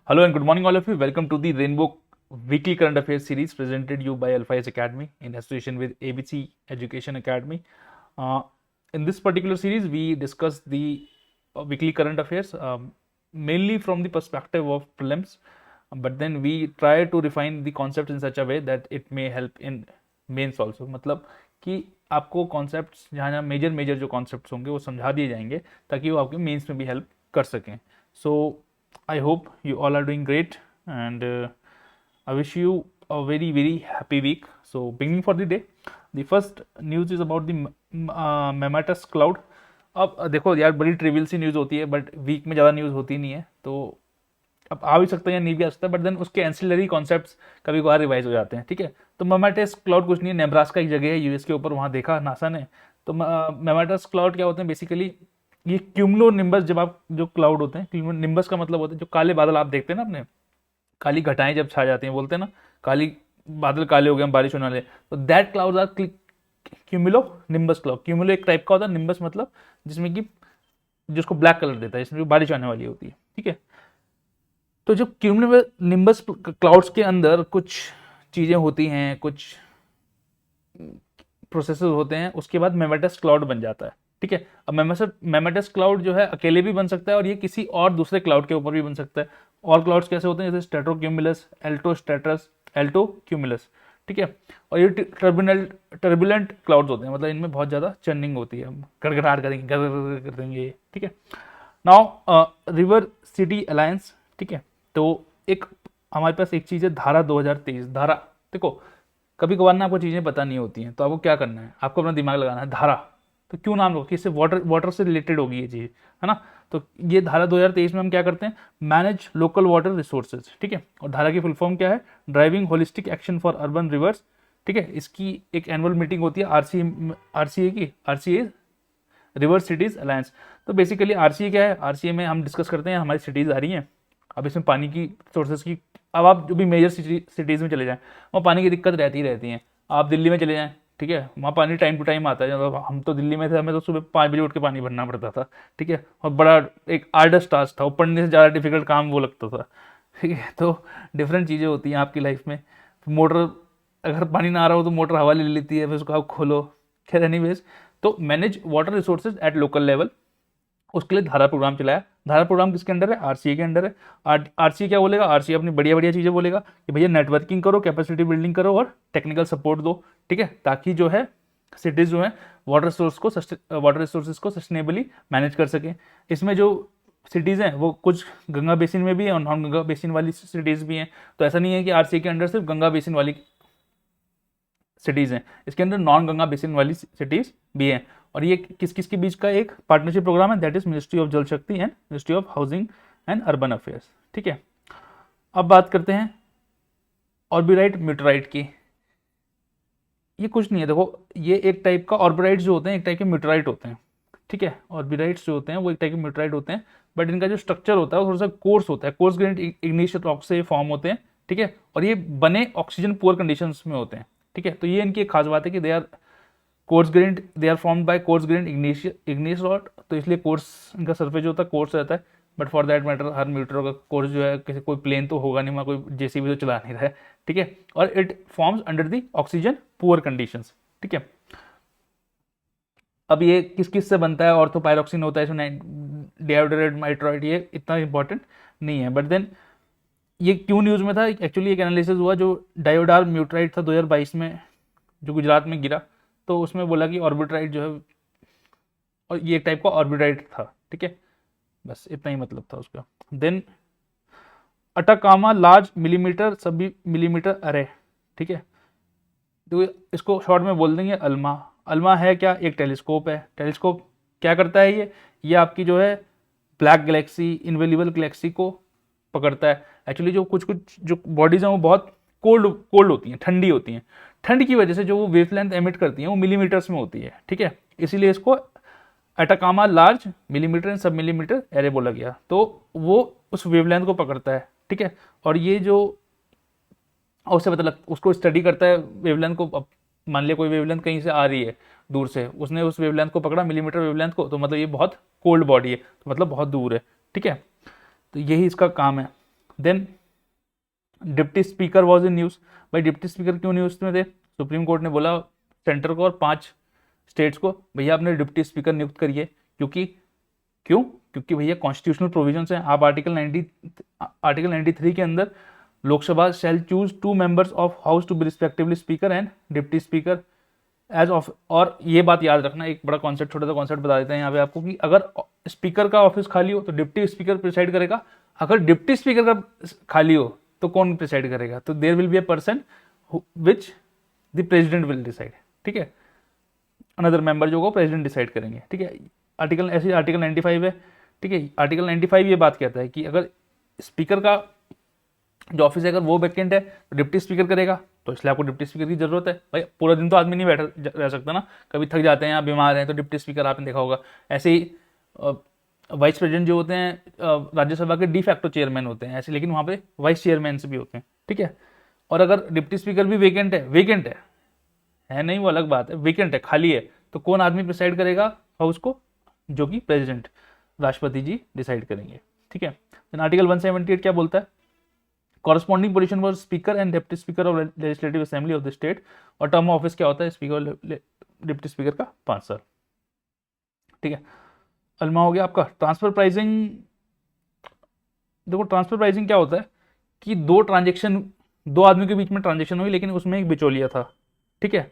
Hello and good morning, all of you. Welcome to the Rainbow Weekly Current Affairs series presented you by Alpha S Academy in association with ABC Education Academy. In this particular series, we discuss the weekly current affairs mainly from the perspective of prelims, but then we try to refine the concepts in such a way that it may help in mains also. मतलब कि आपको concepts जहाँ जहाँ major major जो concepts होंगे वो समझा दिए जाएंगे ताकि वो आपके मेंस में भी हेल्प कर सकें. सो I hope you all are doing great, and I wish you a very happy week. So beginning for the day, the first news is about the Mammatus cloud. अब देखो यार, बड़ी ट्रिवियल सी news होती है but week में ज़्यादा news होती नहीं है, तो अब आ भी सकता है या नहीं भी आ सकता, बट देन उसके एंसिलरी कॉन्सेप्ट्स कभी कभार रिवाइज हो जाते हैं. ठीक है, तो मेमाटस क्लाउड कुछ नहीं है, नेब्रास्का एक जगह है यूएस के ऊपर, वहाँ देखा नासा ने. तो मेमाटस क्लाउड क्या होते हैं बेसिकली, ये क्यूमुलो निम्बस, जब आप जो क्लाउड होते हैं, क्यूमुलो निम्बस का मतलब होता है जो काले बादल आप देखते हैं ना अपने, काली घटाएं जब छा जाती हैं, बोलते हैं ना काली बादल काले हो गए, बारिश होने वाले, तो that clouds are cumulonimbus cloud. Cumulo एक टाइप का होता है, निम्बस मतलब जिसमें कि जिसको ब्लैक कलर देता है, जिसमें बारिश आने वाली होती है. ठीक है, तो जब क्यूमुलो निम्बस क्लाउड्स के अंदर कुछ चीज़ें होती हैं, कुछ प्रोसेसेस होते हैं, उसके बाद मेमेटस क्लाउड बन जाता है. ठीक है, अब मेमेटस क्लाउड जो है अकेले भी बन सकता है और ये किसी और दूसरे क्लाउड के ऊपर भी बन सकता है. और क्लाउड्स कैसे होते हैं, जैसे स्ट्रेटोक्यूमुलस, एल्टोस्ट्रेटस, एल्टोक्यूमुलस. ठीक है, और ये टर्बुलेंट क्लाउड्स होते हैं, मतलब इनमें बहुत ज़्यादा चर्निंग होती है, गड़गड़ाहट करेंगे, गड़गड़ कर देंगे. ठीक है, नाउ रिवर सिटी अलायंस. ठीक है, तो एक हमारे पास एक चीज़ है धारा 2023. धारा, देखो कभी कभार ना आपको चीज़ें पता नहीं होती हैं, तो आपको क्या करना है, आपको अपना दिमाग लगाना है. धारा तो क्यों नाम लो कि इससे वाटर से रिलेटेड होगी ये चीज़, है ना. तो ये धारा 2023 में हम क्या करते हैं, मैनेज लोकल वाटर रिसोर्सेज. ठीक है, और धारा की फुल फॉर्म क्या है, driving holistic action for urban reverse. ठीक है, इसकी एक एनुअल मीटिंग होती है आरसीए की, आरसीए रिवर सिटीज अलायंस. तो बेसिकली आरसीए क्या है, आरसीए में हम डिस्कस करते हैं हमारी सिटीज़ आ रही हैं, अब इसमें पानी की सोर्सेज की, अब आप जो भी मेजर सिटीज़ में चले जाएं वहाँ पानी की दिक्कत रहती ही रहती है. आप दिल्ली में चले जाएं, ठीक है, वहाँ पानी टाइम टू टाइम आता है. मतलब हम तो दिल्ली में थे, हमें तो सुबह 5 बजे उठ के पानी भरना पड़ता था. ठीक है, और बड़ा एक आर्डस टास्क था, वो पढ़ने से ज़्यादा डिफिकल्ट काम वो लगता था. ठीक है, तो डिफरेंट चीज़ें होती हैं आपकी लाइफ में. मोटर, अगर पानी ना आ रहा हो तो मोटर हवा ले लेती है, फिर उसको आप खोलो. खैर एनीवेज, तो manage water resources at local level, उसके लिए धारा प्रोग्राम चलाया. धारा प्रोग्राम किसके अंडर है, आरसीए के अंडर है. आरसीए क्या बोलेगा, आरसीए अपनी बढ़िया बढ़िया चीज़ें बोलेगा कि भैया नेटवर्किंग करो, कैपेसिटी बिल्डिंग करो और टेक्निकल सपोर्ट दो. ठीक है, ताकि जो है सिटीज़ जो है वाटर रिसोर्सेज को सस्टेनेबली मैनेज कर सकें. इसमें जो सिटीज़ हैं वो कुछ गंगा बेसिन में भी है और नॉन गंगा बेसिन वाली सिटीज़ भी हैं. तो ऐसा नहीं है कि आरसीए के अंडर सिर्फ गंगा बेसिन वाली सिटीज़ हैं, इसके अंदर नॉन गंगा बेसिन वाली सिटीज़ भी हैं. और ये किस किस के बीच का एक पार्टनरशिप प्रोग्राम है, दैट इज मिनिस्ट्री ऑफ जल शक्ति and ministry of housing and urban affairs. ठीक है, अब बात करते हैं ऑर्बिराइट म्यूटराइट की. ये कुछ नहीं है, देखो ये एक टाइप का ऑर्बिराइट्स जो होते हैं एक टाइप के म्यूटराइट होते हैं. ठीक है, ऑर्बिराइट्स जो होते हैं वो एक टाइप के म्यूटराइट होते हैं, बट इनका जो स्ट्रक्चर होता है वो थोड़ा सा कोर्स होता है, कोर्स ग्रेन्ड इग्निशियस रॉक से फॉर्म होते हैं. ठीक है, और ये बने ऑक्सीजन पुअर कंडीशंस में होते हैं. ठीक है, तो ये इनकी एक खास बात है कि they are coarse grained, they are formed by coarse grained igneous rock, तो इसलिए कोर्स इनका सरफेस जो होता है कोर्स रहता है. बट फॉर दैट मैटर हर म्यूटर का कोर्स जो है, किसी कोई प्लेन तो होगा नहीं, वहाँ कोई जेसीबी तो चला नहीं रहा है. ठीक है, और it forms under the oxygen poor conditions. ठीक है, अब ये किस किस से बनता है, ऑर्थोपायरोक्सिन होता है इसमें, डिआयोडोरेट माइट्रोइड, ये इतना इंपॉर्टेंट नहीं है. बट देन ये क्यों न्यूज़ में था, एक्चुअली एक एनालिसिस हुआ जो डायोडार म्यूट्राइड था 2022 में जो गुजरात में गिरा, तो उसमें बोला कि ऑर्बिट्राइड जो है, और ये एक टाइप का ऑर्बिट्राइड था. ठीक है, बस इतना ही मतलब था उसका. देन अटाकामा लार्ज मिलीमीटर सब मिलीमीटर अरे. ठीक है, तो इसको शॉर्ट में बोल देंगे अल्मा. अल्मा है क्या, एक टेलीस्कोप है. टेलीस्कोप क्या करता है, ये आपकी जो है ब्लैक गैलेक्सी, इनविजिबल गैलेक्सी को पकड़ता है. एक्चुअली जो कुछ कुछ जो बॉडीज़ हैं वो बहुत कोल्ड होती हैं, ठंडी होती हैं. ठंड की वजह से जो वो वेवलेंथ एमिट करती हैं वो मिलीमीटर्स में होती है. ठीक है, इसीलिए इसको अटाकामा लार्ज मिलीमीटर एंड सब मिलीमीटर एरे बोला गया. तो वो उस वेवलेंथ को पकड़ता है. ठीक है, और ये जो उससे पता लग, उसको स्टडी करता है वेवलेंथ को. अब मान लिया कोई वेवलेंथ कहीं से आ रही है दूर से, उसने उस वेवलेंथ को पकड़ा, मिलीमीटर वेवलेंथ को, तो मतलब ये बहुत कोल्ड बॉडी है, तो मतलब बहुत दूर है. ठीक है, तो यही इसका काम है. Then deputy speaker was in news. भाई डिप्टी स्पीकर क्यों न्यूज़ में थे? सुप्रीम कोर्ट ने बोला सेंटर को और 5 स्टेट्स को, भैया अपने डिप्टी स्पीकर नियुक्त करिए, क्योंकि भैया कॉन्स्टिट्यूशनल प्रोविजंस हैं। आप आर्टिकल 93 के अंदर Lok Sabha shall choose 2 members of house to be respectively speaker and deputy speaker as of. और ये बात याद रखना, एक बड़ा कॉन्सेप्ट, छोटा सा कॉन्सेप्ट बता देते हैं यहाँ पे आपको, कि अगर स्पीकर का ऑफिस खाली हो तो डिप्टी स्पीकर प्रिसाइड करेगा, अगर डिप्टी स्पीकर का खाली हो तो कौन प्रिसाइड करेगा? तो there will be a person which the president will decide, ठीक है, अनदर मेंबर जो को प्रेसिडेंट डिसाइड करेंगे, ठीक है। आर्टिकल 95 है, ठीक है। आर्टिकल 95 ये बात कहता है कि अगर स्पीकर का जो ऑफिस है अगर वो वैकेंट है तो डिप्टी स्पीकर करेगा, तो इसलिए आपको डिप्टी स्पीकर की जरूरत है। भाई पूरा दिन तो आदमी नहीं बैठा रह सकता ना, कभी थक जाते हैं या बीमार हैं तो डिप्टी स्पीकर आपने देखा होगा। ऐसे ही वाइस प्रेसिडेंट जो होते हैं राज्यसभा के डी फैक्टो चेयरमैन होते हैं ऐसे, लेकिन वहाँ पे वाइस चेयरमैन भी होते हैं, ठीक है। और अगर डिप्टी स्पीकर भी वेकेंट है नहीं वो अलग बात है, वेकेंट है, खाली है, तो कौन आदमी प्रिसाइड करेगा हाउस को? जो कि प्रेसिडेंट, राष्ट्रपति जी डिसाइड करेंगे, ठीक है। आर्टिकल 178 क्या बोलता है? Corresponding position for speaker and deputy speaker of legislative assembly of the state. और टर्म ऑफ ऑफिस क्या होता है स्पीकर डिप्टी स्पीकर का? 5 साल, ठीक है। अलमा हो गया आपका। ट्रांसफर प्राइसिंग, देखो ट्रांसफर प्राइसिंग क्या होता है कि दो आदमी के बीच में ट्रांजेक्शन हुई, लेकिन उसमें एक बिचौलिया था, ठीक है।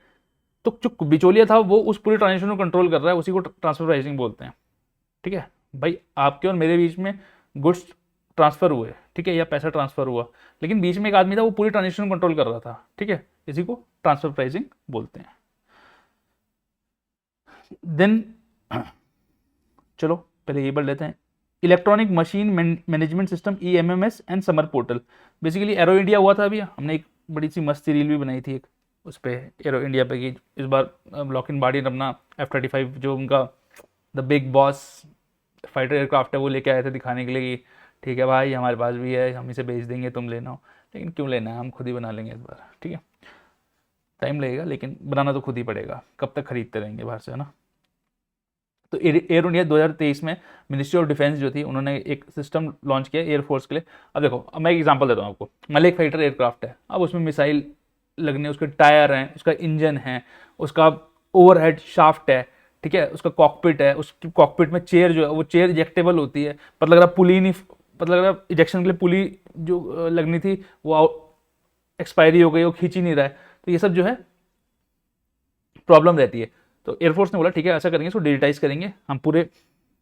तो जो बिचौलिया था वो उस पूरे ट्रांजेक्शन को कंट्रोल कर रहा है, उसी को ट्रांसफर प्राइसिंग बोलते हैं, ठीक है। भाई आपके और मेरे बीच में गुड्स ट्रांसफर हुए, ठीक है, या पैसा ट्रांसफर हुआ, लेकिन बीच में एक आदमी था वो पूरी ट्रांजेक्शन कंट्रोल कर रहा था, ठीक है, इसी को ट्रांसफर प्राइसिंग बोलते हैं। देन चलो पहले ये पढ़ लेते हैं। Electronic machine management system EMMS and summer portal. Basically arrow India हुआ था अभी, हमने एक बड़ी सी मस्ती रील भी बनाई थी एक उस पर एरो इंडिया पे की। इस बार लॉकहीड मार्टिन अपना F-35 जो उनका the big boss fighter aircraft है वो लेके आए थे दिखाने के लिए कि ठीक है भाई हमारे पास भी है, हम इसे बेच देंगे, तुम लेना हो। लेकिन क्यों लेना है, हम खुद ही बना लेंगे इस बार, ठीक है। टाइम लगेगा लेकिन बनाना तो खुद ही पड़ेगा, कब तक खरीदते रहेंगे बाहर से, है ना। तो एयर इंडिया 2023 में मिनिस्ट्री ऑफ डिफेंस जो थी उन्होंने एक सिस्टम लॉन्च किया एयरफोर्स के लिए। अब देखो, अब मैं एक एग्जांपल देता हूँ आपको। मलिक फाइटर एयरक्राफ्ट है, अब उसमें मिसाइल लगने, उसके टायर हैं, उसका इंजन है, उसका ओवरहेड शाफ्ट है, ठीक है, उसका कॉकपिट है, उसकी कॉकपिट में चेयर जो है वो चेयर इजेक्टेबल होती है, पता लग रहा पुली नहीं, पता लग रहा इजेक्शन के लिए पुली जो लगनी थी वो एक्सपायरी हो गई, वो खींच ही नहीं रहा है। तो ये सब जो है प्रॉब्लम रहती है। तो एयरफोर्स ने बोला ठीक है ऐसा करेंगे, इसको डिजिटाइज करेंगे, हम पूरे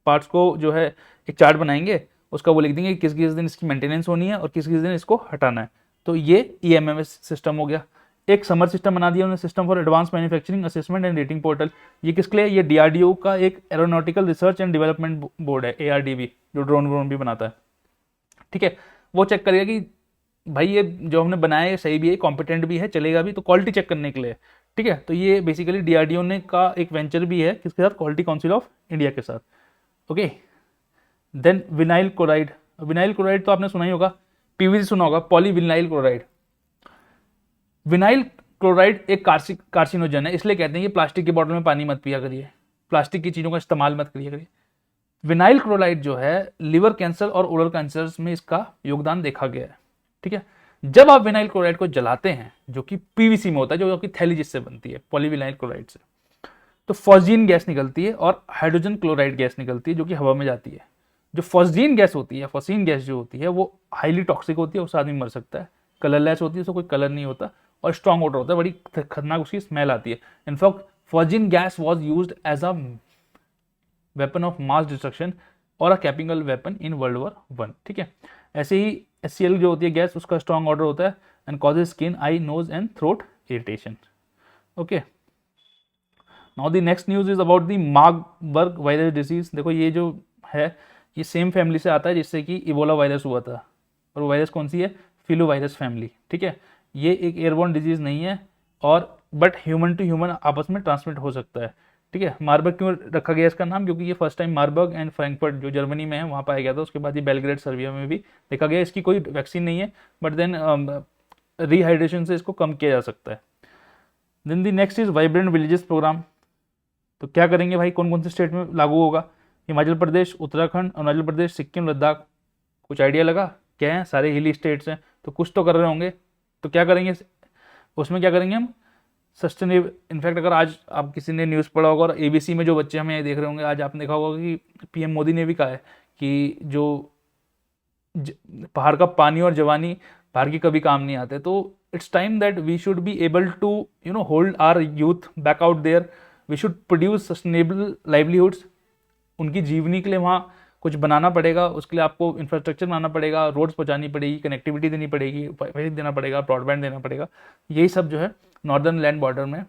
पार्ट्स को जो है एक चार्ट बनाएंगे, उसका वो लिख देंगे किस किस दिन इसकी मेंटेनेंस होनी है और किस किस दिन इसको हटाना है। तो ये EMMS सिस्टम हो गया। एक समर सिस्टम बना दिया उन्होंने, system for advance manufacturing assessment and rating portal. ये किसके लिए? ये DRDO का एक aeronautical research and development board है, ARDB, जो ड्रोन भी बनाता है, ठीक है। वो चेक करेगा कि भाई ये जो हमने बनाया है सही भी है, कॉम्पिटेंट भी है, चलेगा भी, तो क्वालिटी चेक करने के लिए, ठीक है। तो ये बेसिकली DRDO ने का एक वेंचर भी है किसके साथ? क्वालिटी काउंसिल ऑफ इंडिया के साथ, okay. Then vinyl chloride. Vinyl chloride तो आपने सुना ही होगा, PVC सुना होगा, पॉलीविनाइल क्लोराइड। विनाइल क्लोराइड एक कार्सिनोजन है, इसलिए कहते हैं कि प्लास्टिक की बोतल में पानी मत पिया करिए, प्लास्टिक की चीज़ों का इस्तेमाल मत करिए करिए। विनाइल क्लोराइड जो है लिवर कैंसर और ओरल कैंसर में इसका योगदान देखा गया है, ठीक है। जब आप विनाइल क्लोराइड को जलाते हैं, जो कि PVC में होता है, जो आपकी थैली जिससे बनती है पॉलीविनाइल क्लोराइड से, तो फॉस्जीन गैस निकलती है और हाइड्रोजन क्लोराइड गैस निकलती है जो कि हवा में जाती है। जो फॉस्जीन गैस होती है, फॉस्जीन गैस जो होती है वो हाईली टॉक्सिक होती है, उससे आदमी मर सकता है। कलरलेस होती है, उसका कोई कलर नहीं होता और स्ट्रॉन्ग ओडर होता है, बड़ी खतरनाक उसकी स्मेल आती है। In fact phosgene gas was used as a weapon of mass destruction और a chemical weapon in World War I, ठीक है। ऐसे ही HCl जो होती है गैस, उसका स्ट्रॉन्ग ऑर्डर होता है and causes skin, eye, nose and throat irritation, okay. Now the next news is about the Marburg virus disease. देखो ये जो है ये सेम फैमिली से आता है जिससे कि इबोला वायरस हुआ था, और वो वायरस कौन सी है? फिलो वायरस फैमिली, ठीक है। ये एक एयरबोर्न डिजीज नहीं है और बट ह्यूमन टू ह्यूमन आपस में ट्रांसमिट हो सकता है, ठीक है। मार्बर्ग क्यों रखा गया इसका नाम? क्योंकि ये first time Marburg and Frankfurt जो जर्मनी में है वहाँ पाया गया था, उसके बाद ये बेलग्रेड सर्बिया में भी देखा गया। इसकी कोई वैक्सीन नहीं है बट देन रिहाइड्रेशन से इसको कम किया जा सकता है। Then the next is vibrant villages programme. तो क्या करेंगे भाई, कौन कौन से स्टेट में लागू होगा? हिमाचल प्रदेश, उत्तराखंड, अरुणाचल प्रदेश, सिक्किम, लद्दाख। कुछ आइडिया लगा? क्या हैं, सारे हिली स्टेट्स हैं, तो कुछ तो कर रहे होंगे, तो क्या करेंगे उसमें, क्या करेंगे हम सस्टेनेबल। इनफैक्ट अगर आज आप किसी ने न्यूज़ पढ़ा होगा और एबीसी में जो बच्चे हमें देख रहे होंगे, आज आपने देखा होगा कि पीएम मोदी ने भी कहा है कि जो पहाड़ का पानी और जवानी बाहर की कभी काम नहीं आते। तो it's time that we should be able to hold our youth back out there, we should produce sustainable livelihoods. उनकी जीवनी के लिए वहाँ कुछ बनाना पड़ेगा, उसके लिए आपको इंफ्रास्ट्रक्चर बनाना पड़ेगा, रोड्स पहुँचानी पड़ेगी, कनेक्टिविटी देनी पड़ेगी, वाईफाई देना पड़ेगा, ब्रॉडबैंड देना पड़ेगा। यही सब जो है नॉर्दर्न लैंड बॉर्डर में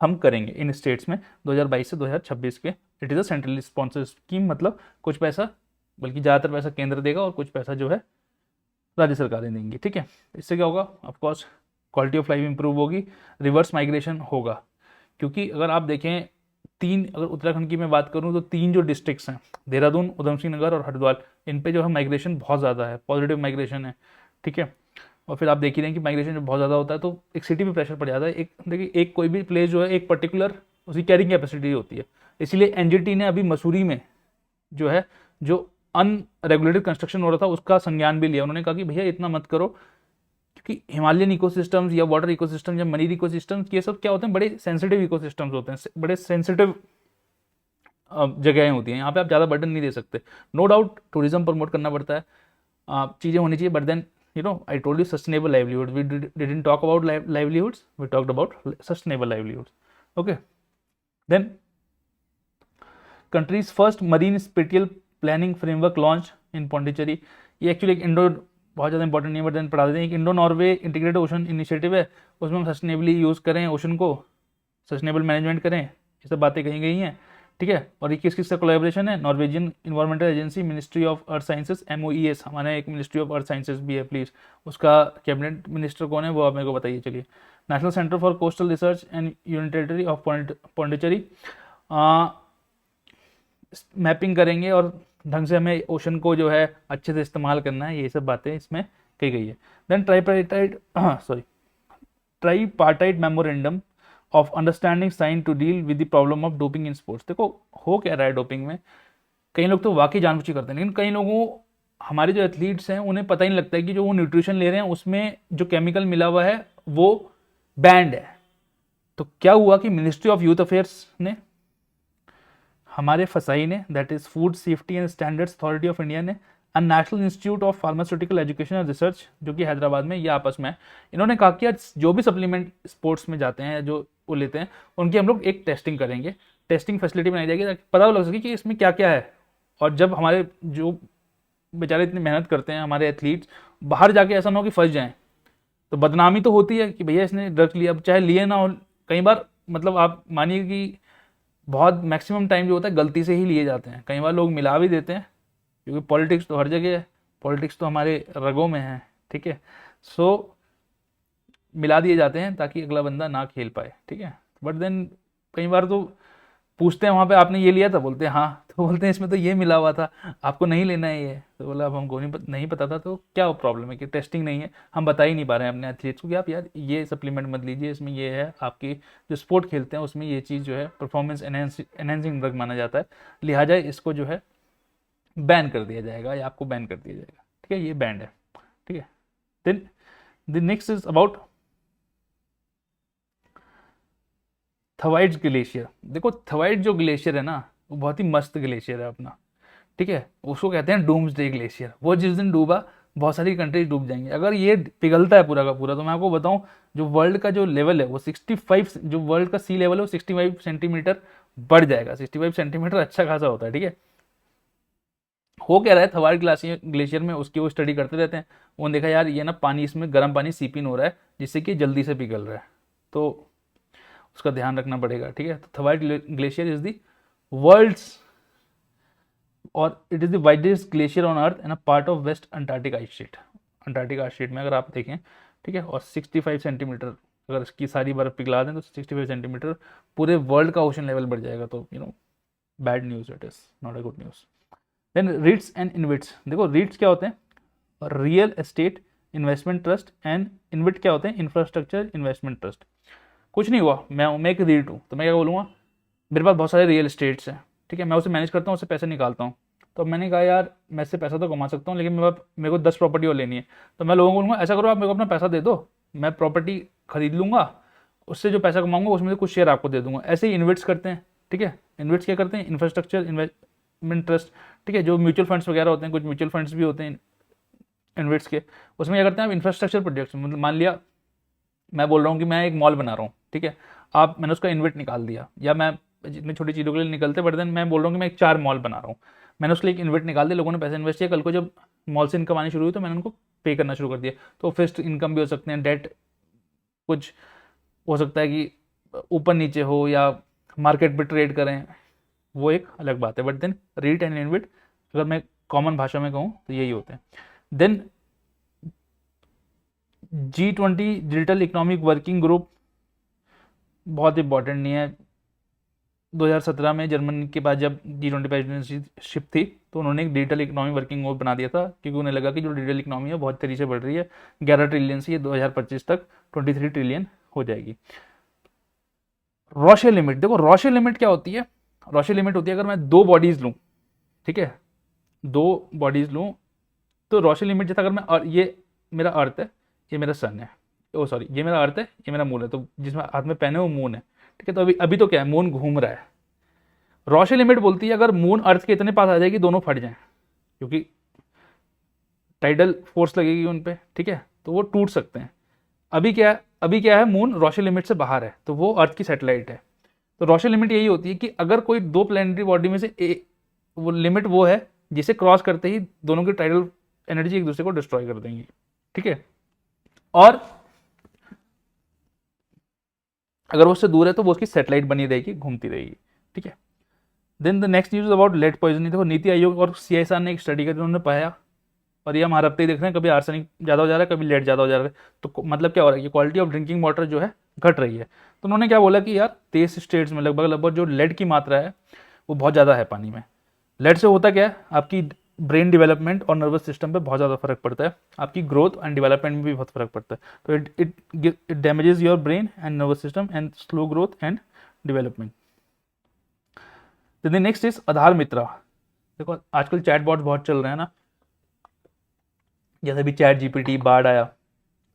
हम करेंगे इन स्टेट्स में 2022 से 2026 के। It is a centrally sponsored scheme, मतलब कुछ पैसा, बल्कि ज़्यादातर पैसा केंद्र देगा और कुछ पैसा जो है राज्य सरकारें देंगी, ठीक है। इससे क्या होगा, of course quality of life improve होगी, रिवर्स माइग्रेशन होगा। क्योंकि अगर आप देखें अगर उत्तराखंड की मैं बात करूं तो 3 जो डिस्ट्रिक्ट्स हैं, देहरादून, उधम सिंह नगर और हरिद्वार, इन पे जो है माइग्रेशन बहुत ज़्यादा है, पॉजिटिव माइग्रेशन है, ठीक है। और फिर आप देख ही रहे हैं कि माइग्रेशन जब बहुत ज़्यादा होता है तो एक सिटी पे प्रेशर पड़ जाता है। एक देखिए, एक कोई भी प्लेस जो है एक पर्टिकुलर उसकी कैरिंग कैपेसिटी होती है। इसीलिए एनजीटी ने अभी मसूरी में जो है, जो अनरेगुलेटेड कंस्ट्रक्शन हो रहा था, उसका संज्ञान भी लिया। उन्होंने कहा कि भैया इतना मत करो, क्योंकि हिमालयन इकोसिस्टम्स या वाटर इकोसिस्टम या मरीन इकोसिस्टम्स, ये सब क्या होते हैं, बड़े सेंसिटिव इकोसिस्टम्स होते हैं, बड़े सेंसिटिव जगहें होती हैं, यहाँ पे आप ज़्यादा बर्डन नहीं दे सकते। नो डाउट टूरिज्म प्रमोट करना पड़ता है, चीज़ें होनी चाहिए, but then I told you sustainable livelihood, we didn't talk about livelihoods, we talked about sustainable livelihoods. Okay, then country's first marine spatial planning framework launch in Pondicherry. ये actually एक Indo, बहुत ज़्यादा इंपॉर्टेंट नहीं, बट देन पढ़ा देते हैं। एक Indo Norway integrated ocean initiative है, उसमें हम सस्टेनेबली यूज़ करें ओशन को, सस्टेनेबल मैनेजमेंट करें, ये सब बातें कही गई हैं, ठीक है। और ये किस किस का कोलैबोरेशन है, Norwegian environmental agency, ministry of earth sciences, MOES, हमारे एक मिनिस्ट्री ऑफ अर्थ साइंसेस भी है, प्लीज़ उसका कैबिनेट मिनिस्टर कौन है वो आप मेरे को बताइए। चलिए, national centre for coastal research and union territory of Pondicherry, mapping करेंगे और ढंग से हमें ओशन को जो है अच्छे से इस्तेमाल करना है, ये सब बातें इसमें कही गई है। Then tripartite memorandum of understanding sign to deal with the problem of doping in sports. देखो हो क्या रहा है डोपिंग में, कई लोग तो वाकई जानबूझ करते हैं, लेकिन कई लोगों, हमारे जो एथलीट्स हैं उन्हें पता ही नहीं लगता है कि जो वो न्यूट्रिशन ले रहे हैं उसमें जो केमिकल मिला हुआ है वो बैंड है। तो क्या हुआ कि मिनिस्ट्री ऑफ यूथ अफेयर्स ने, हमारे फसाई ने, that is food safety and standards authority of India ने, और national institute of pharmaceutical education and research जो कि हैदराबाद में, ये आपस में इन्होंने कहा कि जो भी सप्लीमेंट स्पोर्ट्स में जाते हैं, जो वो लेते हैं, उनकी हम लोग एक टेस्टिंग करेंगे, टेस्टिंग फैसिलिटी बनाई जाएगी ताकि पता लग सके कि इसमें क्या क्या है। और जब हमारे जो बेचारे इतनी मेहनत करते हैं हमारे एथलीट्स, बाहर जाके ऐसा ना हो कि फंस जाएं, तो बदनामी तो होती है कि भैया इसने ड्रग्स लिया, अब चाहे लिए ना हो। कई बार मतलब आप मानिए कि बहुत मैक्सिमम टाइम जो होता है गलती से ही लिए जाते हैं, कई बार लोग मिला भी देते हैं, क्योंकि पॉलिटिक्स तो हर जगह है, पॉलिटिक्स तो हमारे रगों में है, ठीक है। सो मिला दिए जाते हैं ताकि अगला बंदा ना खेल पाए, ठीक है। बट देन कई बार तो पूछते हैं वहाँ पे, आपने ये लिया था, बोलते हैं हाँ, तो बोलते हैं इसमें तो ये मिला हुआ था, आपको नहीं लेना है ये, तो बोला अब हमको नहीं पता था। तो क्या प्रॉब्लम है कि टेस्टिंग नहीं है, हम बता ही नहीं पा रहे हैं अपने एथलीट्स को कि आप यार ये सप्लीमेंट मत लीजिए, इसमें ये है, आपकी जो स्पोर्ट खेलते हैं उसमें ये चीज़ जो है परफॉर्मेंस एनहेंसिंग ड्रग माना जाता है, लिहाजा इसको जो है बैन कर दिया जाएगा या आपको बैन कर दिया जाएगा, ठीक है। ये बैंड है, ठीक है। Then the next is about Thwaites glacier. देखो थवाइड जो ग्लेशियर है ना, वो बहुत ही मस्त ग्लेशियर है अपना, ठीक है। उसको कहते हैं डूम्सडे ग्लेशियर। वो जिस दिन डूबा बहुत सारी कंट्रीज डूब जाएंगी। अगर ये पिघलता है पूरा का पूरा, तो मैं आपको बताऊं, जो वर्ल्ड का जो लेवल है वो 65, जो वर्ल्ड का सी लेवल है वो 65 सेंटीमीटर बढ़ जाएगा। 65 सेंटीमीटर अच्छा खासा होता है, ठीक है। हो क्या रहा है थवाइड ग्लेशियर में, उसकी वो स्टडी करते रहते हैं, उन्होंने देखा यार ये ना पानी, इसमें गर्म पानी सीप इन हो रहा है जिससे कि जल्दी से पिघल रहा है, तो उसका ध्यान रखना पड़ेगा, ठीक है। तो Thwaites glacier is the world's, और it is the widest glacier on earth and a part of west Antarctic ice sheet. Antarctic ice sheet में अगर आप देखें, ठीक है, और 65 सेंटीमीटर अगर इसकी सारी बर्फ पिघला दें तो 65 सेंटीमीटर पूरे वर्ल्ड का ओशन लेवल बढ़ जाएगा। तो bad news, it is not a good news. Then REITs and InvITs. देखो रीट्स क्या होते हैं, real estate investment trust, and InvIT क्या होते हैं, इंफ्रास्ट्रक्चर इन्वेस्टमेंट ट्रस्ट। कुछ नहीं हुआ, मैं एक रीट हूँ, तो मैं क्या बोलूँगा, मेरे पास बहुत सारे रियल एस्टेट्स हैं, ठीक है, मैं उसे मैनेज करता हूँ, उससे पैसे निकालता हूँ, तो मैंने कहा यार मैं इससे पैसा तो कमा सकता हूँ, लेकिन मेरे को 10 प्रॉपर्टी और लेनी है। तो मैं लोगों को बोलूँगा ऐसा करो, आप मेरे को अपना पैसा दे दो, मैं प्रॉपर्टी खरीद लूँगा, उससे जो पैसा कमाऊंगा उसमें से कुछ शेयर आपको दे दूंगा। ऐसे ही इन्वेस्ट करते हैं, ठीक है। इन्वेस्ट क्या करते हैं, इंफ्रास्ट्रक्चर इन्वेस्टमेंट ट्रस्ट, ठीक है, जो म्यूचुअल फंड्स वगैरह होते हैं, कुछ म्यूचुअल फंड्स भी होते हैं इन्वेस्ट के, उसमें क्या करते हैं आप इंफ्रास्ट्रक्चर प्रोजेक्ट्स, मतलब मान लिया मैं बोल रहा हूँ कि मैं एक मॉल बना रहा हूँ, ठीक है, आप मैंने उसका इन्वेस्ट निकाल दिया, या मैं जितनी छोटी चीज़ों के लिए निकलते, बट देन मैं बोल रहा हूँ कि मैं एक 4 मॉल बना रहा हूँ, मैंने उसके लिए एक इन्वेस्ट निकाल दिया, लोगों ने पैसे इन्वेस्ट किया, कल को जब मॉल से इनकम आनी शुरू हुई तो मैंने उनको पे करना शुरू कर दिया। तो फिक्स्ड इनकम भी हो सकते हैं, डेट कुछ हो सकता है कि ऊपर नीचे हो या मार्केट पे ट्रेड करें, वो एक अलग बात है। But then REIT and invest अगर मैं कॉमन भाषा में कहूँ तो यही होते हैं। Then G20 digital economic working group बहुत इंपॉर्टेंट नहीं है। 2017 में जर्मनी के बाद जब G20 प्रेसिडेंटशिप थी तो उन्होंने एक डिजिटल इकोनॉमी वर्किंग ग्रुप बना दिया था, क्योंकि उन्हें लगा कि जो डिजिटल इकोनॉमी है बहुत तेजी से बढ़ रही है, 11 ट्रिलियन से ये 2025 तक 23 ट्रिलियन हो जाएगी। रॉशे लिमिट, देखो रॉशे लिमिट क्या होती है, रॉशे लिमिट होती है अगर मैं 2 बॉडीज लूँ, ठीक है, 2 बॉडीज लूँ, तो रॉशे लिमिट जैसा अगर मैं, ये मेरा अर्थ है, ये मेरा सन है, ओ सॉरी ये मेरा अर्थ है, ये मेरा मून है, तो जिसमें हाथ में पहने वो मून है, ठीक है। तो अभी अभी तो क्या है, मून घूम रहा है। रॉशे लिमिट बोलती है अगर मून अर्थ के इतने पास आ जाएगी दोनों फट जाएं, क्योंकि टाइडल फोर्स लगेगी उन पे, ठीक है, तो वो टूट सकते हैं। अभी क्या है, मून रॉशे लिमिट से बाहर है, तो वो अर्थ की सैटेलाइट है। तो रॉशे लिमिट यही होती है कि अगर कोई 2 प्लैनेटरी बॉडी में से वो लिमिट वो है जिसे क्रॉस करते ही दोनों की टाइडल एनर्जी एक दूसरे को डिस्ट्रॉय कर देंगी, ठीक है। और अगर वो उससे दूर है तो वो उसकी सैटेलाइट बनी रहेगी, घूमती रहेगी, ठीक है। Then the next news about lead poisoning, देखो नीति आयोग और CSR ने एक स्टडी करके उन्होंने पाया, और ये हम हर हफ्ते ही देख रहे हैं, कभी आर्सेनिक ज़्यादा हो जा रहा है, कभी लेड ज़्यादा हो जा रहा है, तो मतलब क्या हो रहा है कि क्वालिटी ऑफ ड्रिंकिंग वाटर जो है घट रही है। तो उन्होंने क्या बोला कि यार 23 स्टेट्स में लगभग लगभग जो लेड की मात्रा है वो बहुत ज़्यादा है पानी में। लेड से होता क्या है, आपकी ब्रेन डेवलपमेंट और नर्वस सिस्टम पे बहुत ज़्यादा फर्क पड़ता है, आपकी ग्रोथ एंड डेवलपमेंट में भी बहुत फर्क पड़ता है। तो it damages your brain and nervous system and slow growth and development. The next is Aadhaar Mitra, देखो आजकल चैट बॉट बहुत चल रहे हैं ना, जैसे भी चैट GPT बार्ड आया,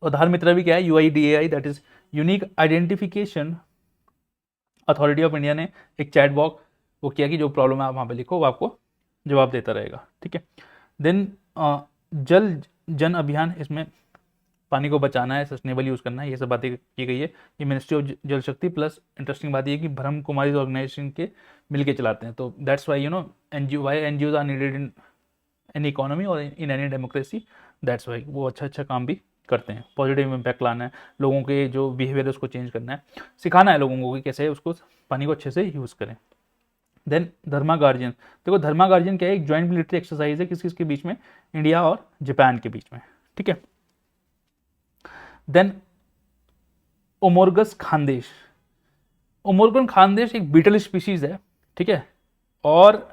आधार मित्रा भी क्या है, UIDAI that is unique identification authority of India ने एक चैट बॉक्स वो किया कि जो प्रॉब्लम है आप वहाँ पे लिखो, वो आपको जवाब देता रहेगा, ठीक है। देन जल जन अभियान, इसमें पानी को बचाना है, सस्टेनेबल यूज़ करना है, ये सब बातें की गई है। ये मिनिस्ट्री ऑफ जल शक्ति प्लस इंटरेस्टिंग बात ये कि ब्रह्म कुमारी ऑर्गेनाइजेशन के मिलके चलाते हैं, तो that's why NGOs are needed in any economy और in any democracy, that's why वो अच्छा काम भी करते हैं। पॉजिटिव इम्पैक्ट लाना है, लोगों के जो बिहेवियर है उसको चेंज करना है, सिखाना है लोगों को कि कैसे उसको पानी को अच्छे से यूज़ करें। देन धर्मा गार्जियन, देखो धर्मा गार्जियन क्या है, एक जॉइंट मिलिट्री एक्सरसाइज है किसके बीच में, इंडिया और जापान के बीच में, ठीक है। देन ओमोर्गस खानदेश, ओमोर्गन खानदेश एक बीटल स्पीशीज है, ठीक है, और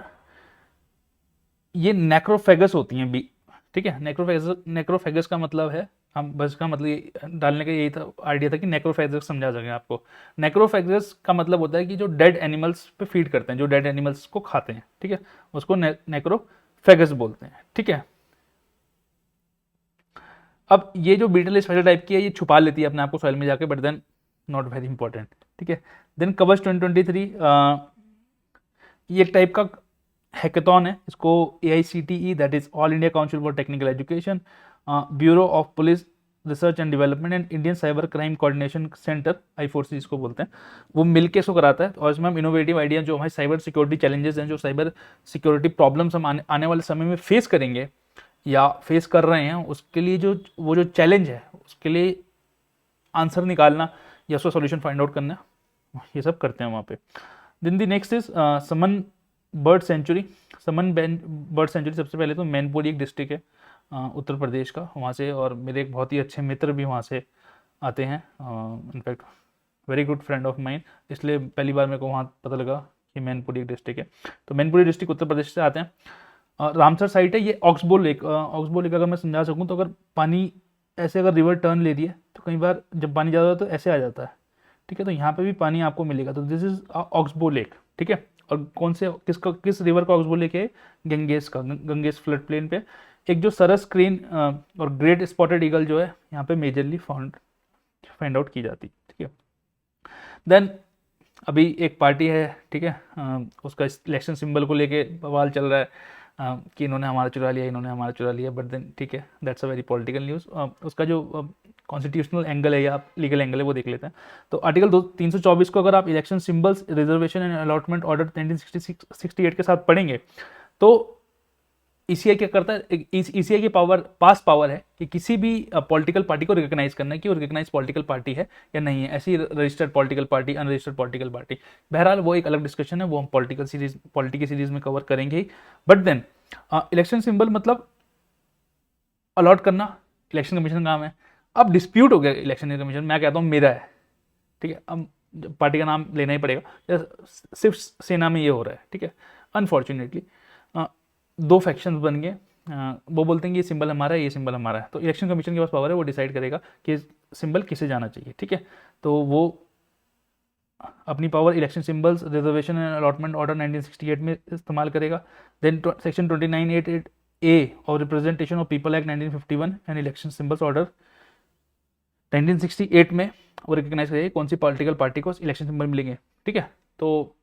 ये नेक्रोफेगस होती हैं भी, ठीक है। नेक्रोफेगस का मतलब है, हम बस का मतलब ये डालने का यही था, आइडिया था कि नेक्रोफेगस समझा सके आपको। नेक्रोफेगस का मतलब होता है कि जो डेड एनिमल्स पे फीड करते हैं, जो डेड एनिमल्स को खाते हैं, ठीक है, उसको नेक्रोफेगस बोलते हैं, ठीक है। अब ये जो बीटल स्पेशल टाइप की है, ये छुपा लेती है अपने आप को सॉइल में जाके, but then not very important, ठीक है। देन कवच 2023 ये एक टाइप का हैकेथॉन है, इसको AICTE that is all India council for technical education, bureau of police research and development and Indian cyber crime coordination centre I4C इसको बोलते हैं, वो मिलके इसको कराता है। और इसमें हम इनोवेटिव आइडिया जो हमारे साइबर सिक्योरिटी चैलेंजेस हैं, जो साइबर सिक्योरिटी प्रॉब्लम्स हम आने वाले समय में फेस करेंगे या फेस कर रहे हैं, उसके लिए जो चैलेंज है उसके लिए आंसर निकालना या उसका सॉल्यूशन फाइंड आउट करना, ये सब करते हैं वहाँ पे। Then the next is Saman bird sanctuary. Saman bird sanctuary सबसे पहले तो मैनपुरी एक डिस्ट्रिक्ट है उत्तर प्रदेश का, वहाँ से, और मेरे एक बहुत ही अच्छे मित्र भी वहाँ से आते हैं, in fact very good friend of mine, इसलिए पहली बार मेरे को वहाँ पता लगा कि मैनपुरी एक डिस्ट्रिक्ट है। तो मैनपुरी डिस्ट्रिक्ट उत्तर प्रदेश से आते हैं। रामसर साइट है, ये ऑक्सबो लेक अगर मैं समझा सकूँ तो, अगर पानी ऐसे अगर रिवर टर्न ले रही है तो कई बार जब पानी ज़्यादा होता है तो ऐसे आ जाता है, ठीक है, तो यहाँ पे भी पानी आपको मिलेगा, तो दिस इज ऑक्सबो लेक, ठीक है, और कौन से किस रिवर का ऑक्सबोल लेके? गंगेस का, गंगेस फ्लड प्लेन पे। एक जो सरस क्रेन और ग्रेट स्पॉटेड ईगल जो है यहाँ पे मेजरली फाइंड आउट की जाती है, ठीक है। देन अभी एक पार्टी है, ठीक है, उसका इलेक्शन सिंबल को लेके बवाल चल रहा है कि इन्होंने हमारा चुरा लिया, इन्होंने हमारा चुरा लिया, बट देन ठीक है, that's a very political news. उसका जो कॉन्स्टिट्यूशनल एंगल है या लीगल एंगल है वो देख लेते हैं। तो आर्टिकल 324 को अगर आप election symbols, reservation and allotment order 1968 के साथ पढ़ेंगे तो ईसीआई क्या करता है? ईसीआई की पावर है कि किसी भी पॉलिटिकल पार्टी को रिकॉग्नाइज करना है कि वो रिकॉग्नाइज पॉलिटिकल पार्टी है या नहीं है, ऐसी registered political party, unregistered political party. बहरहाल वो एक अलग डिस्कशन है, वो हम पॉलिटी की सीरीज में कवर करेंगे ही। बट देन इलेक्शन सिंबल मतलब अलॉट करना इलेक्शन कमीशन काम है। अब डिस्प्यूट हो गया इलेक्शन कमीशन, मैं कहता हूँ मेरा है, ठीक है, अब पार्टी का नाम लेना ही पड़ेगा, सिर्फ सेना में ये हो रहा है, ठीक है। अनफॉर्चुनेटली दो फैक्शंस बन गए, वो बोलते हैं कि ये सिंबल हमारा है, ये सिंबल हमारा है। तो इलेक्शन कमीशन के पास पावर है, वो डिसाइड करेगा कि सिंबल किसे जाना चाहिए, ठीक है। तो वो अपनी power election symbols, reservation and allotment order 1968 में इस्तेमाल करेगा। देन सेक्शन 2988 ए और representation of people act 1951 and election symbols order 1968 में वो रिकॉग्नाइज करेगा कौन सी पॉलिटिकल पार्टी को इलेक्शन सिंबल मिलेंगे, ठीक है। तो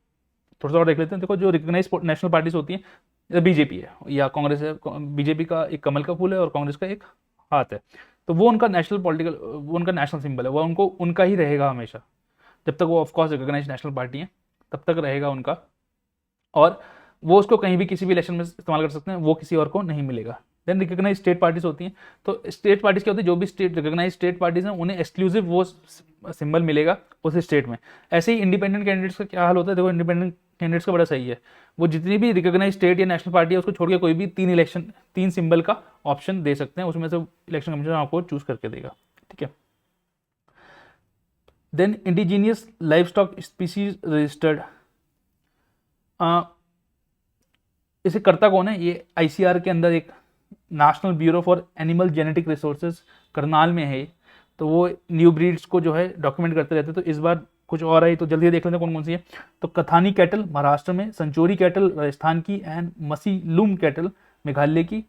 थोड़ा सा और देख लेते हैं। देखो, जो रिकॉग्नाइज नेशनल पार्टीज होती हैं, बीजेपी है या कांग्रेस है, बीजेपी का एक कमल का फूल है और कांग्रेस का एक हाथ है, तो वो उनका वो उनका नेशनल सिंबल है, वो उनका ही रहेगा हमेशा, जब तक वो ऑफकोर्स रिकॉग्नाइज नेशनल पार्टी है तब तक रहेगा उनका, और वो उसको कहीं भी किसी भी इलेक्शन में इस्तेमाल कर सकते हैं, वो किसी और को नहीं मिलेगा। देन रिकॉग्नाइज स्टेट पार्टीज होती हैं, तो स्टेट पार्टीज क्या होती है, जो भी स्टेट रिकॉग्नाइज स्टेट पार्टीज हैं उन्हें एक्सक्लूसिव वो सिंबल मिलेगा उस स्टेट में। ऐसे ही इंडिपेंडेंट कैंडिडेट्स का क्या हाल होता है? देखो, इंडिपेंडेंट कैंडिडेट्स का बड़ा सही है, वो जितनी भी रिकॉग्नाइज स्टेट या नेशनल पार्टी है उसको छोड़ के कोई भी तीन सिंबल का ऑप्शन दे सकते हैं, उसमें से इलेक्शन कमीशन आपको चूज करके देगा, ठीक है। Then indigenous livestock species registered, इसे करता कौन है? ये आईसीआर के अंदर एक national bureau for animal genetic resources Karnal में है, तो वो न्यू ब्रीड्स को जो है डॉक्यूमेंट करते रहते हैं। तो इस बार कुछ और आई, तो जल्दी देख लेते हैं कौन कौन सी है। तो कथानी कैटल महाराष्ट्र में, संचोरी कैटल राजस्थान की एंड मसीलूम कैटल मेघालय की,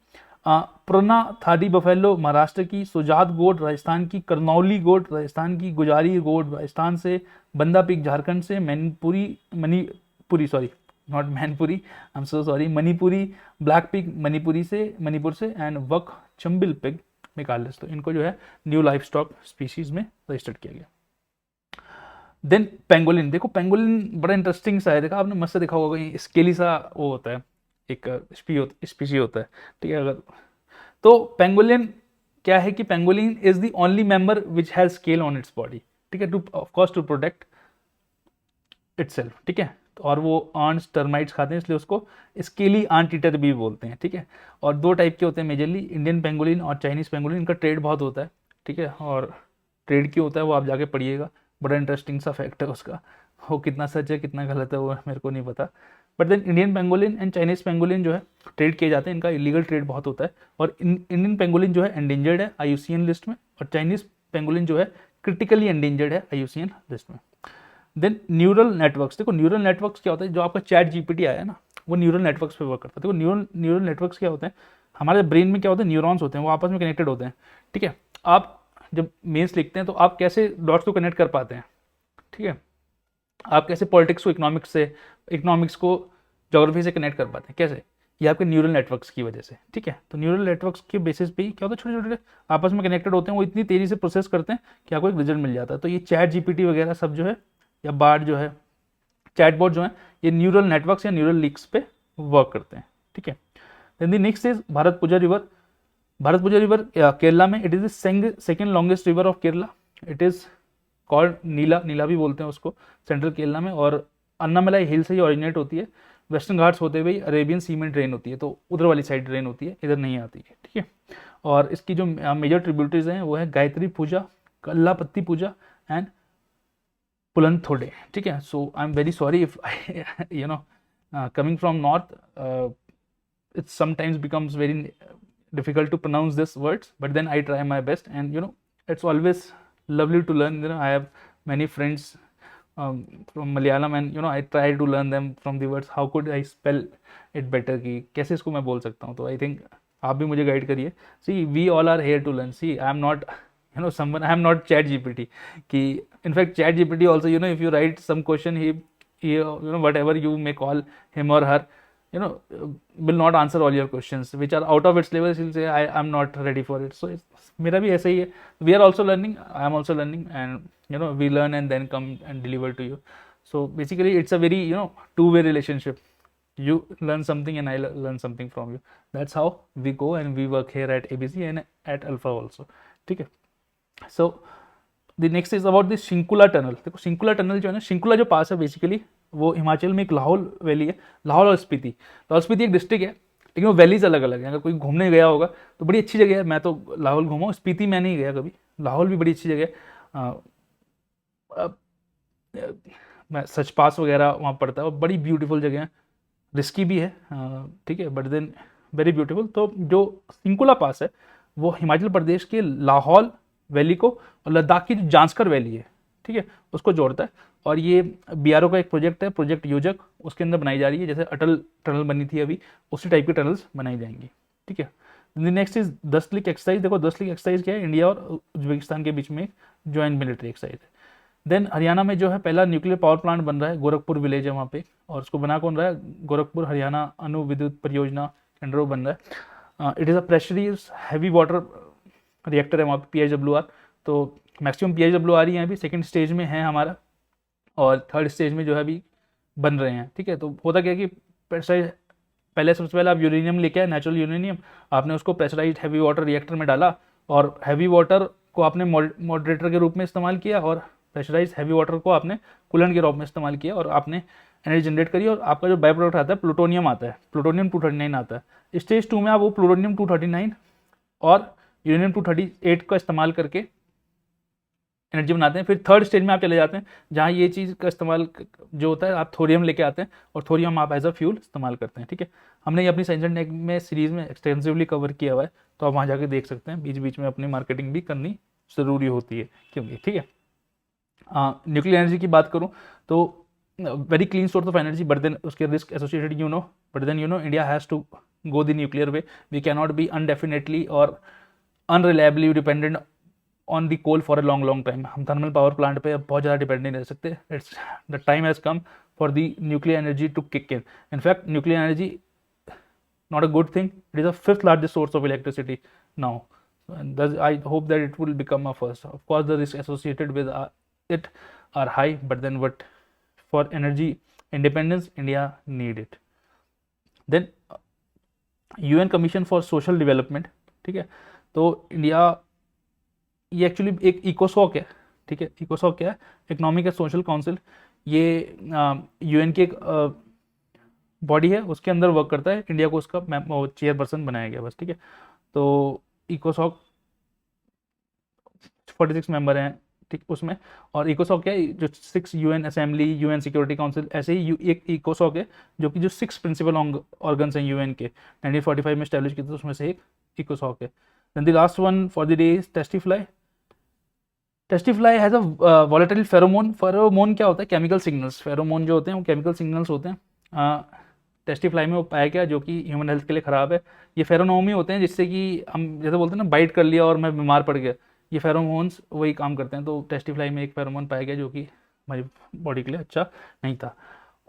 पुरना थाडी बफेलो महाराष्ट्र की, सुजात गोट राजस्थान की, करनौली गोट राजस्थान की, गुजारी गोट राजस्थान से, बंदा पिग झारखंड से, मणिपुरी ब्लैक पिग मणिपुर से एंड वक चंबिल पिग मेघालय। तो इनको जो है न्यू लाइफ स्टॉक स्पीशीज में रजिस्टर्ड किया गया। देन पेंगोलिन, देखो पेंगोलिन बड़ा इंटरेस्टिंग सा है, देखा आपने, मस्त देखा होगा, स्केली सा वो होता है, एक स्पीशी होता है, ठीक है। अगर तो पेंगोलिन क्या है कि pangolin is the only member which has scale on its body, ठीक है, to of course to protect itself, ठीक है। और वो आंट्स टर्माइट्स खाते हैं, इसलिए उसको स्केली आंट ईटर भी बोलते हैं, ठीक है। और दो टाइप के होते हैं मेजरली, इंडियन पेंगोलिन और चाइनीज पेंगोलिन, इनका ट्रेड बहुत होता है, ठीक है। और ट्रेड क्यों होता है वो आप जाके पढ़िएगा, बड़ा इंटरेस्टिंग सा फैक्ट है उसका, वो कितना सच है कितना गलत है वो मेरे को नहीं पता। But then Indian pangolin and Chinese pangolin जो है ट्रेड किए जाते हैं, इनका इलीगल ट्रेड बहुत होता है। और इंडियन पेंगोलिन जो है एंडेंजर्ड है IUCN लिस्ट में, और चाइनीज पेंगोलिन जो है क्रिटिकली एंडेंजर्ड है IUCN लिस्ट में। देन न्यूरल नेटवर्क्स, देखो न्यूरल नेटवर्क्स क्या होता है, जो आपका चैट GPT आया है ना, वो न्यूरल नेटवर्क्स पे वर्क करता है। देखो न्यूरल नेटवर्क्स क्या होते हैं, हमारे ब्रेन में क्या होता है, न्यूरॉन्स होते हैं, वो आपस में कनेक्टेड होते हैं, ठीक है। आप जब मेंस लिखते हैं तो आप कैसे डॉट्स को कनेक्ट कर पाते हैं, ठीक है। आप कैसे पॉलिटिक्स को इकोनॉमिक्स को ज्योग्राफी से कनेक्ट कर पाते हैं, कैसे? ये आपके न्यूरल नेटवर्क्स की वजह से, ठीक है। तो न्यूरल नेटवर्क्स के बेसिस पे क्या होता है, छोटे छोटे आपस में कनेक्टेड होते हैं, वो इतनी तेजी से प्रोसेस करते हैं कि आपको एक रिजल्ट मिल जाता है। तो ये चैट GPT वगैरह सब जो है, या बार्ड जो है, चैटबॉट जो है, ये न्यूरल नेटवर्क्स या न्यूरल लीक्स पे वर्क करते हैं, ठीक है। Then the next is Bharathapuzha river Kerala में, it is the second longest river of Kerala, it is called Nila भी बोलते हैं उसको, सेंट्रल केरला में। और अन्नामलाई हिल से ही ओरिजिनेट होती है, वेस्टर्न घाट्स होते हुए अरेबियन सी में ड्रेन होती है, तो उधर वाली साइड ड्रेन होती है, इधर नहीं आती है, ठीक है। और इसकी जो मेजर ट्रिब्यूटरीज हैं वो है गायत्री पूजा, कल्लापत्ती पूजा एंड पुलंथोडे, ठीक है। So I am very sorry if you know coming from north, it sometimes becomes very difficult to pronounce these words, but then I try my best, and it's always lovely to learn. I have many friends from Malayalam, and I try to learn them from the words. How could I spell it better, कि कैसे इसको मैं बोल सकता हूँ. तो I think आप भी मुझे गाइड करिए. See, we all are here to learn. See, I am not someone, I am not chat GPT कि in fact chat GPT also, if you write some question, he whatever you may call him or her, will not answer all your questions which are out of its level. He'll say I am not ready for it. So मेरा भी ऐसा ही है. We are also learning, I am also learning, and we learn and then come and deliver to you. So basically it's a very two-way relationship. You learn something and I learn something from you. That's how we go and we work here at ABC and at Alpha also. ठीक है. So the next is about the Shinkula tunnel. देखो Shinkula tunnel जो है ना, शिंकुला जो पास है basically वो हिमाचल में एक लाहौल वैली है. लाहौल और स्पीति, लाहौल स्पीति एक डिस्ट्रिक्ट है, लेकिन वो वैलीज अलग अलग है. अगर कोई घूमने गया होगा तो बड़ी अच्छी जगह है. मैं तो लाहौल घूमा हूँ, स्पीति मैं नहीं गया कभी. लाहौल भी बड़ी अच्छी जगह है. मैं सच पास वगैरह वहाँ पड़ता है और बड़ी ब्यूटीफुल जगह है. रिस्की भी है, ठीक है, बट देन वेरी ब्यूटीफुल. तो जो शिंकुला पास है वो हिमाचल प्रदेश के लाहौल वैली को और लद्दाख की जो जांस्कर वैली है, ठीक है, उसको जोड़ता है. और ये बीआरओ का एक प्रोजेक्ट है, प्रोजेक्ट योजक, उसके अंदर बनाई जा रही है. जैसे अटल टनल बनी थी अभी, उसी टाइप की टनल्स बनाई जाएंगी. ठीक है. Next is 10 click exercise. देखो 10 क्लिक एक्सरसाइज क्या है, इंडिया और उज्बेकिस्तान के बीच में ज्वाइंट मिलिट्री एक्सरसाइज है. देन हरियाणा में जो है पहला न्यूक्लियर पावर प्लांट बन रहा है, गोरखपुर विलेज है वहाँ पे, और उसको बना कौन रहा है, गोरखपुर हरियाणा अणु विद्युत परियोजना केंद्र बन रहा है. It is a pressurised heavy water reactor है वहाँ पे, PHWR. तो मैक्सिमम PHWR ही है अभी, सेकंड स्टेज में है हमारा, और थर्ड स्टेज में जो है अभी बन रहे हैं. ठीक है. तो होता क्या है कि प्रेशराइज, पहले सबसे पहले आप यूरेनियम लेके आए, नेचुरल यूरेनियम, आपने उसको प्रेशराइज हैवी वाटर रिएक्टर में डाला, और हैवी वाटर को आपने मॉडरेटर के रूप में इस्तेमाल किया, और प्रेशराइज हैवी वाटर को आपने कूलेंट के रूप में इस्तेमाल किया, और आपने एनर्जी जनरेट करी, और आपका जो बाय प्रोडक्ट आता है प्लूटोनियम आता है, प्लूटोनियम 239 आता है. स्टेज 2 में आप वो प्लूटोनियम 239 और यूरेनियम 238 का इस्तेमाल करके एनर्जी बनाते हैं. फिर थर्ड स्टेज में आप चले जाते हैं जहाँ ये चीज़ का इस्तेमाल जो होता है, आप थोरियम लेके आते हैं, और थोरियम आप एज अ फ्यूल इस्तेमाल करते हैं. ठीक है. हमने ये अपनी साइंस एंड टेक में सीरीज़ में एक्सटेंसिवली कवर किया हुआ है, तो आप वहाँ जाके देख सकते हैं. बीच बीच में अपनी मार्केटिंग भी करनी ज़रूरी होती है क्योंकि. ठीक है. न्यूक्लियर एनर्जी की बात करूँ तो very clean source of energy, but then उसके risk associated but then India has to go the nuclear way. We can not be undefinitely और unreliably dependent on the coal for a long time. हम thermal power plant पे बहुत ज़्यादा depend नहीं रह सकते. It's the time has come for the nuclear energy to kick in. In fact nuclear energy not a good thing. It is the 5th largest source of electricity now. And I hope that it will become a first. Of course, the risks associated with it are high, but then what for energy independence, India need it. Then UN Commission for Social Development. ठीक है. तो India ये actually एक इकोसॉक है. ठीक है. इकोसॉक क्या है, इकोनॉमिक एंड सोशल काउंसिल. ये UN की एक बॉडी है, उसके अंदर वर्क करता है. इंडिया को उसका चेयरपर्सन बनाया गया बस. ठीक है. तो इकोसॉक 46 मेंबर हैं, ठीक, उसमें. और इकोसॉक क्या है, जो 6 UN assembly, UN security council, ऐसे ही एक इकोसॉक है जो कि जो 6 प्रिंसिपल ऑर्गन्स हैं UN के 1945 में स्टैब्लिश किए थे, उसमें से एक इकोसॉक है. Then the last one for the day is tsetse fly. Tsetse fly has a volatile pheromone. Pheromone क्या होता है, केमिकल सिग्नल्स. फेरोमोन जो होते हैं वो केमिकल सिग्नल्स होते हैं. टेस्टिफ्लाई में वो पाया गया जो कि ह्यूमन हेल्थ के लिए ख़राब है. ये फेरोमोन ही होते हैं जिससे कि हम जैसे बोलते हैं ना, बाइट कर लिया और मैं बीमार पड़ गया, ये फेरोमोन्स वही काम करते हैं. तो टेस्टिफ्लाई में एक फेरोमोन पाया गया जो कि हमारी बॉडी के लिए अच्छा नहीं था.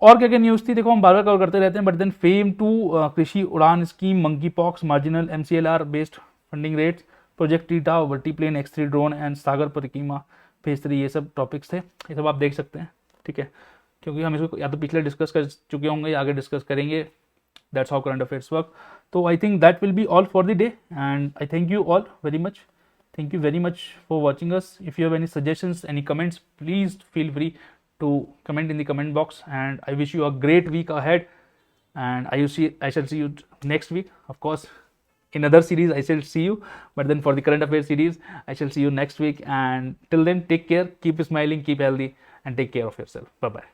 और क्या क्या न्यूज़ थी, देखो हम बार बार कवर करते रहते हैं, but then fame two Krishi Udan scheme, monkey pox, marginal MCLR based funding rates, project टीटा, Vertiplane X3 drone and Sagar Parikrama phase 3, ये सब टॉपिक्स थे. ये सब आप देख सकते हैं. ठीक है. क्योंकि हम इसको या तो पिछले डिस्कस कर चुके होंगे या आगे डिस्कस करेंगे. That's how current affairs work. तो I think that will be all for the day, and I thank you all very much. Thank you very much for watching us. If you have any suggestions, any comments, please feel free to comment in the comment box. And I wish you a great week ahead. And I shall see you next week. Of course, in other series I shall see you. But then for the current affairs series, I shall see you next week. And till then, take care, keep smiling, keep healthy, and take care of yourself. Bye bye.